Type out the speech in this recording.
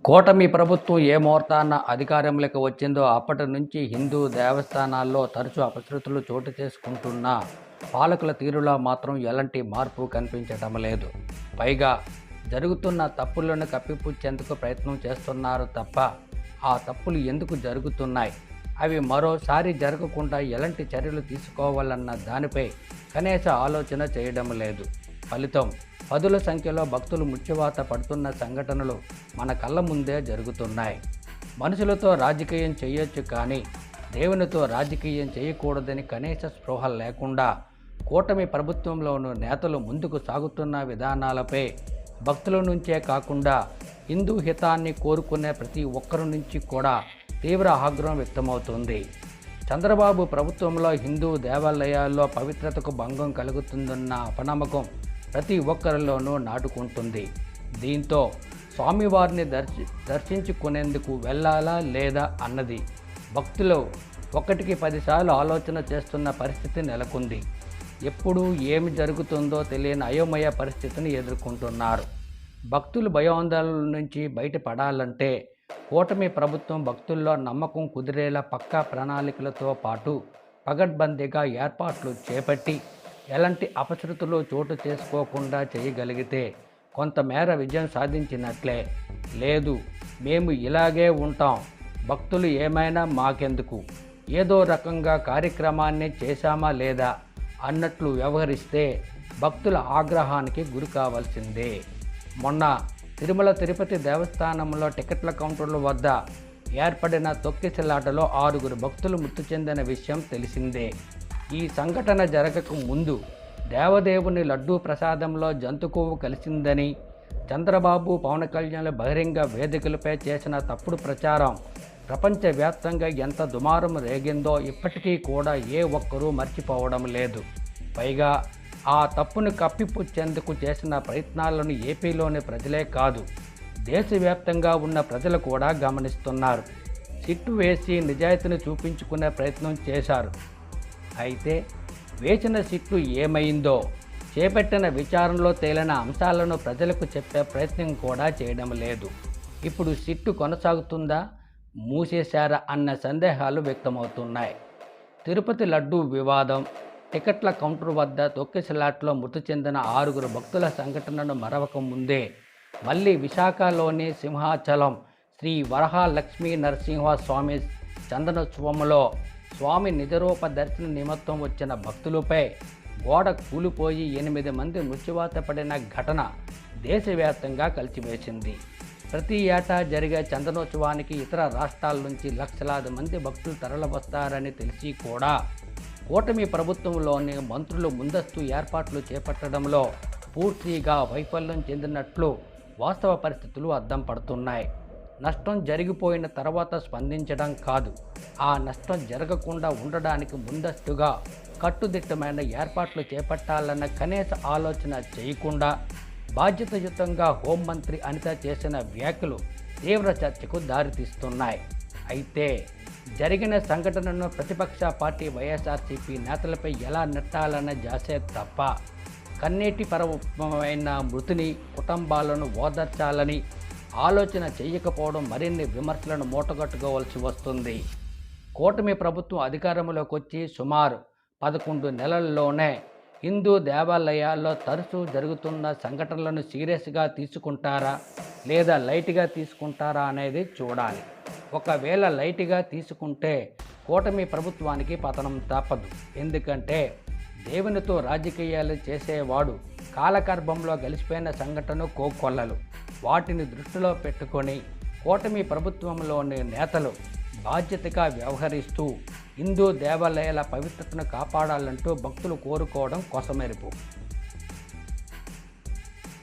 కూటమి ప్రభుత్వం ఏ ముహూర్తాన అధికారంలోకి వచ్చిందో అప్పటి నుంచి హిందూ దేవస్థానాల్లో తరచూ అపశృతులు చోటు చేసుకుంటున్న పాలకుల తీరులో మాత్రం ఎలాంటి మార్పు కనిపించటం లేదు. పైగా జరుగుతున్న తప్పులను కప్పిపుచ్చేందుకు ప్రయత్నం చేస్తున్నారు తప్ప ఆ తప్పులు ఎందుకు జరుగుతున్నాయి, అవి మరోసారి జరగకుండా ఎలాంటి చర్యలు తీసుకోవాలన్న దానిపై కనీస ఆలోచన చేయడం లేదు. ఫలితం పదుల సంఖ్యలో భక్తులు మృత్యువాత పడుతున్న సంఘటనలు మన కళ్ళ ముందే జరుగుతున్నాయి. మనుషులతో రాజకీయం చేయొచ్చు, కానీ దేవునితో రాజకీయం చేయకూడదని కనీస స్పృహ లేకుండా కూటమి ప్రభుత్వంలోని నేతలు ముందుకు సాగుతున్న విధానాలపై భక్తుల నుంచే కాకుండా హిందూ హితాన్ని కోరుకునే ప్రతి ఒక్కరి నుంచి కూడా తీవ్ర ఆగ్రహం వ్యక్తమవుతుంది. చంద్రబాబు ప్రభుత్వంలో హిందూ దేవాలయాల్లో పవిత్రతకు భంగం కలుగుతుందన్న అపనమ్మకం ప్రతి ఒక్కరిలోనూ నాటుకుంటుంది. దీంతో స్వామివారిని దర్శించుకునేందుకు వెళ్ళాలా లేదా అన్నది భక్తులు ఒకటికి 10 సార్లు ఆలోచన చేస్తున్న పరిస్థితి నెలకొంది. ఎప్పుడు ఏమి జరుగుతుందో తెలియని అయోమయ పరిస్థితిని ఎదుర్కొంటున్నారు. భక్తులు భయాందోళనల నుంచి బయటపడాలంటే కూటమి ప్రభుత్వం భక్తుల్లో నమ్మకం కుదిరేలా పక్కా ప్రణాళికలతో పాటు పగడ్బందీగా ఏర్పాట్లు చేపట్టి ఎలాంటి అపశృతులు చోటు చేసుకోకుండా చేయగలిగితే కొంతమేర విజయం సాధించినట్లే. లేదు, మేము ఇలాగే ఉంటాం, భక్తులు ఏమైనా మాకెందుకు, ఏదో రకంగా కార్యక్రమాన్ని చేశామా లేదా అన్నట్లు వ్యవహరిస్తే భక్తుల ఆగ్రహానికి గురి కావాల్సిందే. మొన్న తిరుమల తిరుపతి దేవస్థానంలో టికెట్ల కౌంటర్ల వద్ద ఏర్పడిన తొక్కిసలాటలో 6 భక్తులు మృతి చెందిన విషయం తెలిసిందే. ఈ సంఘటన జరగక ముందు దేవదేవుని లడ్డూ ప్రసాదంలో జంతు కొవ్వు కలిసిందని చంద్రబాబు పవన్ కళ్యాణ్ బహిరంగ వేదికలపై చేసిన తప్పుడు ప్రచారం ప్రపంచవ్యాప్తంగా ఎంత దుమారం రేగిందో ఇప్పటికీ కూడా ఏ ఒక్కరూ మర్చిపోవడం లేదు. పైగా ఆ తప్పును కప్పిపుచ్చేందుకు చేసిన ప్రయత్నాలను ఏపీలోని ప్రజలే కాదు, దేశవ్యాప్తంగా ఉన్న ప్రజలు కూడా గమనిస్తున్నారు. సిట్టు వేసి నిజాయితీని చూపించుకునే ప్రయత్నం చేశారు. అయితే వేసిన సిట్టు ఏమైందో, చేపట్టిన విచారణలో తేలిన అంశాలను ప్రజలకు చెప్పే ప్రయత్నం కూడా చేయడం లేదు. ఇప్పుడు సిట్టు కొనసాగుతుందా, మూసేశారా అన్న సందేహాలు వ్యక్తమవుతున్నాయి. తిరుపతి లడ్డూ వివాదం, టికెట్ల కౌంటర్ వద్ద తొక్కిసలాట్లో మృతి చెందిన 6 భక్తుల సంఘటనను మరవక ముందే మళ్ళీ విశాఖలోని సింహాచలం శ్రీ వరహాలక్ష్మీ నరసింహస్వామి చందనోత్సవంలో స్వామి నిజరూప దర్శన నిమిత్తం వచ్చిన భక్తులపై గోడ కూలిపోయి 8 మంది మృత్యువాత పడిన ఘటన దేశవ్యాప్తంగా కలిచివేసింది. ప్రతి ఏటా జరిగే చందనోత్సవానికి ఇతర రాష్ట్రాల నుంచి లక్షలాది మంది భక్తులు తరలివస్తారని తెలిసి కూడా కూటమి ప్రభుత్వంలోని మంత్రులు ముందస్తు ఏర్పాట్లు చేపట్టడంలో పూర్తిగా వైఫల్యం చెందినట్లు వాస్తవ పరిస్థితులు అద్దం పడుతున్నాయి. నష్టం జరిగిపోయిన తర్వాత స్పందించడం కాదు, ఆ నష్టం జరగకుండా ఉండడానికి ముందస్తుగా కట్టుదిట్టమైన ఏర్పాట్లు చేపట్టాలన్న కనీస ఆలోచన చేయకుండా బాధ్యతాయుతంగా హోంమంత్రి అనిత చేసిన వ్యాఖ్యలు తీవ్ర చర్చకు దారితీస్తున్నాయి. అయితే జరిగిన సంఘటనను ప్రతిపక్ష పార్టీ వైఎస్ఆర్సీపీ నేతలపై ఎలా నెట్టాలన్న జాసే తప్ప కన్నీటి పరమైన మృతిని కుటుంబాలను ఓదార్చాలని ఆలోచన చేయకపోవడం మరిన్ని విమర్శలను మూటగట్టుకోవాల్సి వస్తుంది. కూటమి ప్రభుత్వం అధికారంలోకి వచ్చి సుమారు 11 నెలల్లోనే హిందూ దేవాలయాల్లో తరచూ జరుగుతున్న సంఘటనలను సీరియస్గా తీసుకుంటారా లేదా లైట్గా తీసుకుంటారా అనేది చూడాలి. ఒకవేళ లైట్గా తీసుకుంటే కూటమి ప్రభుత్వానికి పతనం తప్పదు. ఎందుకంటే దేవునితో రాజకీయాలు చేసేవాడు కాలగర్భంలో గలిసిపోయిన సంఘటన కోకొల్లలు. వాటిని దృష్టిలో పెట్టుకొని కూటమి ప్రభుత్వంలోని నేతలు బాధ్యతగా వ్యవహరిస్తూ హిందూ దేవాలయాల పవిత్రతను కాపాడాలంటూ భక్తులు కోరుకోవడం కొసమెరుపు.